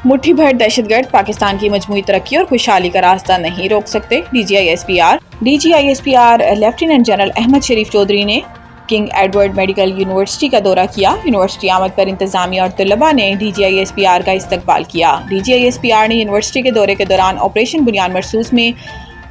मुट्ठी भर दहशतगर्द पाकिस्तान की मजमूई तरक्की और खुशहाली का रास्ता नहीं रोक सकते। DGISPR लेफ्टिनेंट जनरल अहमद शरीफ चौधरी ने किंग एडवर्ड मेडिकल यूनिवर्सिटी का दौरा किया। यूनिवर्सिटी आमद पर इंतजामिया और तलबा ने DGISPR का इस्तकबाल किया। DGISPR ने यूनिवर्सिटी के दौरे के दौरान ऑपरेशन बुनियाद मरसूस में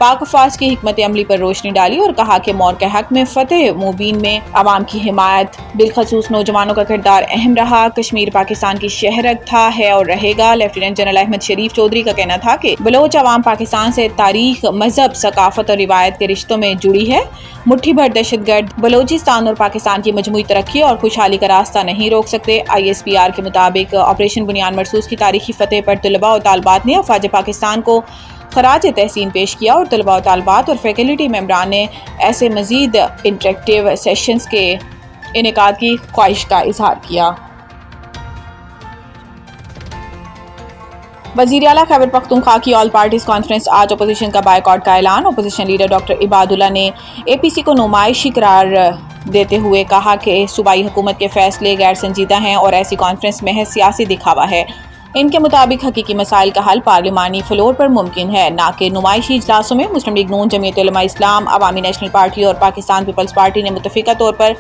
पाक अफवाज की हिकमत अमली पर रोशनी डाली और कहा कि मौर के हक में फतेह मुबीन में अवाम की हिमायत, बिलखसूस नौजवानों का किरदार अहम रहा। कश्मीर पाकिस्तान की शहरत था, है और रहेगा। लेफ्टिनेंट जनरल अहमद शरीफ चौधरी का कहना था कि बलोच अवाम पाकिस्तान से तारीख, मजहब, सकाफत और रिवायत के रिश्तों में जुड़ी है। मुट्ठी भर दहशतगर्द बलोचिस्तान और पाकिस्तान की मजमूई तरक्की और खुशहाली का रास्ता नहीं रोक सकते। ISPR के मुताबिक ऑपरेशन बुनियाद मरसूस की तारीखी फतेह पर तलबा और तालबात ने अफवाज पाकिस्तान को खराज तहसीन पेश किया और तलबा और तालबात और फैकल्टी मेंबरान ने ऐसे मजीद इंटरेक्टिव सेशंस के इनेकाद की ख्वाहिश का इजहार किया। वज़ीर आला खैबर पख्तूनख्वा की ऑल पार्टीज कॉन्फ्रेंस, आज अपोजिशन का बायकॉट का ऐलान। अपोजिशन लीडर डॉक्टर इबादुल्ला ने APC को नुमाइशी करार देते हुए कहा कि सूबाई हुकूमत के फैसले गैर संजीदा हैं और ऐसी कॉन्फ्रेंस महज सियासी दिखावा है। इनके मुताबिक हकीकी मसाइल का हल पार्लिमानी फ्लोर पर मुमकिन है, ना कि नुमाइशी इजलासों में। मुस्लिम लीग नून, जमीयत उलमा इस्लाम, अवामी नेशनल पार्टी और पाकिस्तान पीपल्स पार्टी ने मुत्तफिका तौर पर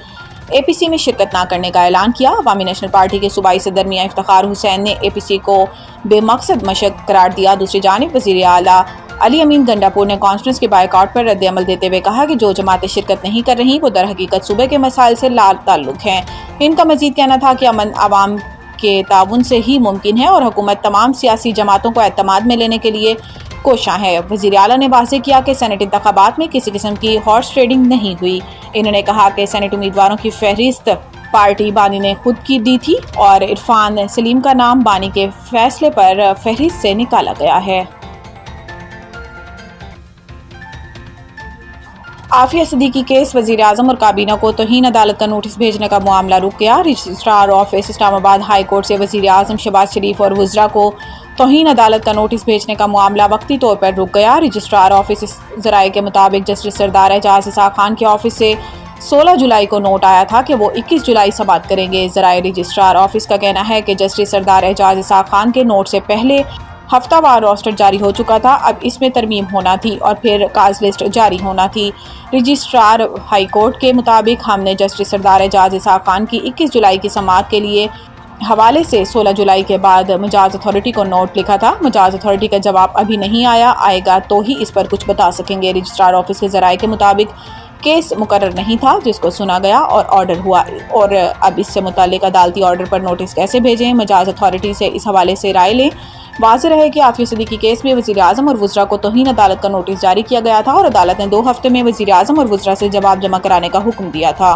APC में शिरकत न करने का ऐलान किया। अवामी नेशनल पार्टी के सूबाई सदर मियां इफ्तिखार हुसैन ने APC को बेमकसद मशक करार दिया। दूसरी जानिब वज़ीर आला अली अमीन गंडापुर ने कॉन्फ्रेंस के बायकॉट पर रद्द अमल देते हुए कहा कि जो जमातें शिरकत नहीं कर रही वो दर हकीकत सूबे के मसाइल से ताल्लुक हैं। इनका मजीद कहना था कि अमन आवाम के ताउन से ही मुमकिन है और हुकूमत तमाम सियासी जमातों को एतमाद में लेने के लिए कोशां है। वज़ीर आला ने वाज़ेह किया कि सेनेट इंतखाबात में किसी किस्म की हॉर्स ट्रेडिंग नहीं हुई। इन्होंने कहा कि सेनेट उम्मीदवारों की फहरिस्त पार्टी बानी ने खुद की दी थी और इरफान सलीम का नाम बानी के फैसले पर फहरिस्त से निकाला गया है। आफिया सिद्दीकी केस, वज़ीर आज़म और काबीना को तौहीन अदालत का नोटिस भेजने का मामला रुक गया। Registrar office Islamabad high court से वज़ीर आज़म शहबाज शरीफ और वज़रा को तौहीन अदालत का नोटिस भेजने का मामला वक्ती तौर पर रुक गया। रजिस्ट्रार ऑफिस ज़राए के मुताबिक जस्टिस सरदार एजाज इसाक खान के ऑफिस से 16 जुलाई को नोट आया था कि वो 21 जुलाई समाअत करेंगे। ज़राए रजिस्ट्रार ऑफिस का कहना है कि जस्टिस सरदार एजाज इसाक खान के नोट से पहले हफ्तावार रोस्टर जारी हो चुका था, अब इसमें तरमीम होना थी और फिर काज लिस्ट जारी होना थी। रजिस्ट्रार हाई कोर्ट के मुताबिक हमने जस्टिस सरदार एजाज इसाक खान की 21 जुलाई की समाअत के लिए हवाले से 16 जुलाई के बाद मजाज अथॉरिटी को नोट लिखा था। मजाज अथॉरिटी का जवाब अभी नहीं आएगा तो ही इस पर कुछ बता सकेंगे। रजिस्ट्रार ऑफिस के ज़राए के मुताबिक केस मुकर्रर नहीं था जिसको सुना गया और ऑर्डर हुआ, और अब इससे मुताल्लिक अदालती ऑर्डर पर नोटिस कैसे भेजें, मजाज अथॉरिटी से इस हवाले से राय लें। वाज़ेह रहे कि आफिया सिद्दीकी केस में वज़ीर आज़म और वज़रा को तौहीन अदालत का नोटिस जारी किया गया था और अदालत ने 2 हफ्ते में वज़ीर आज़म और वज़रा से जवाब जमा कराने का हुक्म दिया था।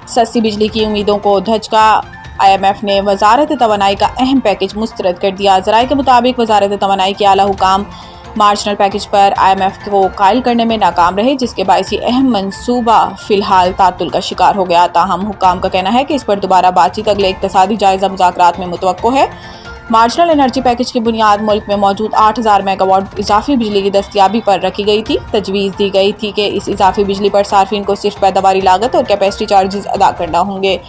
सस्ती बिजली की उम्मीदों को धचका, IMF ने वजारत तवानाई का अहम पैकेज मुस्तरद कर दिया। ज़राए के मुताबिक वजारत तवानाई के आला हुकाम मार्जिनल पैकेज पर IMF को कायल करने में नाकाम रहे, जिसके बायस अहम मंसूबा फिलहाल तातुल का शिकार हो गया। ताहम हुकाम का कहना है कि इस पर दोबारा बातचीत अगले इक़्तिसादी जायज़ा मुज़ाकरात में मुतवक्को है। मार्जिनल एनर्जी पैकेज की बुनियाद मुल्क में मौजूद 8000 मेगावाट इजाफी बिजली की दस्तियाबी पर रखी गई थी। तजवीज़ दी गई थी कि इस इजाफी बिजली पर सार्फिन को सिर्फ पैदावारी लागत और कैपेसिटी चार्जेस अदा करना होंगे,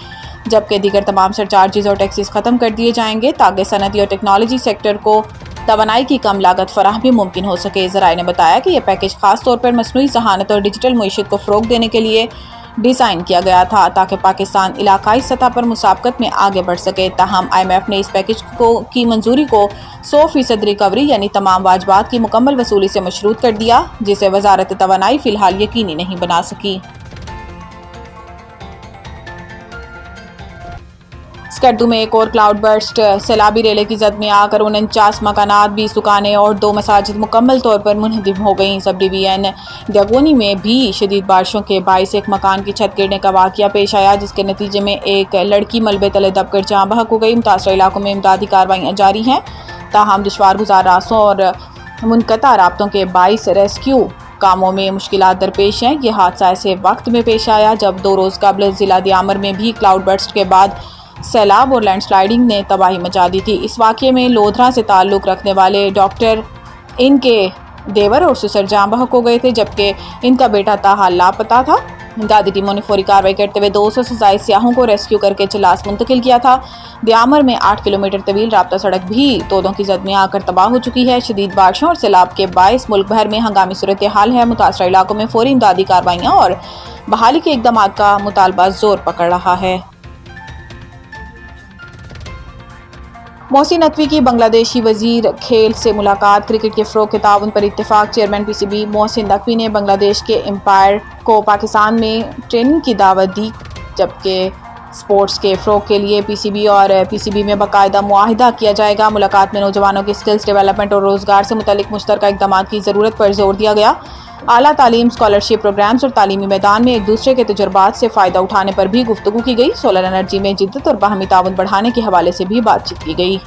जबकि दीगर तमाम सरचार्जेस और टैक्सेस ख़त्म कर दिए जाएंगे ताकि सनती और टेक्नोलॉजी सेक्टर को तवानाई की कम लागत फराहमी मुमकिन हो सके। ज़राए ने बताया कि यह पैकेज खास तौर पर मसनूई ज़हानत और डिजिटल मईशत को फ़रोग़ देने के लिए डिज़ाइन किया गया था ताकि पाकिस्तान इलाकाई सतह पर मुसाबकत में आगे बढ़ सके। ताहम IMF ने इस पैकेज की मंजूरी को 100% रिकवरी यानी तमाम वाजबात की मुकम्मल वसूली से मशरूत कर दिया, जिसे वजारत तवानाई फ़िलहाल यकीनी नहीं बना सकी। स्कर्दू में एक और क्लाउड बर्स्ट, सैलाबी रेले की जद में आकर 49 मकानात, 20 दुकानें और 2 मसाजिद मुकम्मल तौर पर मुनहदिम हो गईं। सब डिवीजन दगोनी में भी शदीद बारिशों के बायस एक मकान की छत गिरने का वाक़या पेश आया, जिसके नतीजे में एक लड़की मलबे तले दबकर जाँ बहक हो गई। मुतासरा इलाकों में इमदादी कार्रवाइयाँ जारी हैं, ताहम दुश्वार गुजार रास्तों और मुनक़ता राब्तों के बायस रेस्क्यू कामों में मुश्किलात दरपेश हैं। यह हादसा ऐसे वक्त में पेश आया जब 2 रोज़ कबल ज़िला दियामर में भी क्लाउड बर्स्ट के बाद सैलाब और लैंडस्लाइडिंग ने तबाही मचा दी थी। इस वाक़े में लोधरा से ताल्लुक़ रखने वाले डॉक्टर, इनके देवर और ससुर जाँ बहक हो गए थे, जबकि इनका बेटा ताहाल लापता था। इमदादी टीमों ने फौरी कार्रवाई करते हुए 200 से ज्यादा सियाहों को रेस्क्यू करके चलास मुंतकिल किया था। ब्यामर में 8 किलोमीटर तवील राब्ता सड़क भी तोदों की जद में आकर तबाह हो चुकी है। शदीद बारिशों और सैलाब के बायस मुल्क भर में हंगामी सूरत हाल है। मुतासरा इलाकों में फौरी इमदादी कार्रवाइयाँ और बहाली के इकदाम का मुतालबा जोर पकड़ रहा है। मोहसिन नकवी की बांग्लादेशी वजीर खेल से मुलाकात। क्रिकेट के फ़रोग़ के ताउन पर इत्तेफाक। चेयरमैन PCB मोहसिन नकवी ने बांग्लादेश के एम्पायर को पाकिस्तान में ट्रेनिंग की दावत दी, जबकि स्पोर्ट्स के फ़रोग़ के लिए PCB और PCB में बाकायदा मुआहिदा किया जाएगा। मुलाकात में नौजवानों की स्किल्स डेवलपमेंट और रोज़गार से मुतल्लिक मुश्तरका इक़दामात की ज़रूरत पर जोर दिया गया। आला तालीम, स्कॉलरशिप प्रोग्राम्स और तालीमी मैदान में एक दूसरे के तजुर्बात से फ़ायदा उठाने पर भी गुफ्तगू की गई। सोलर एनर्जी में जिद्दत और बाहमी ताउन बढ़ाने के हवाले से भी बातचीत की गई।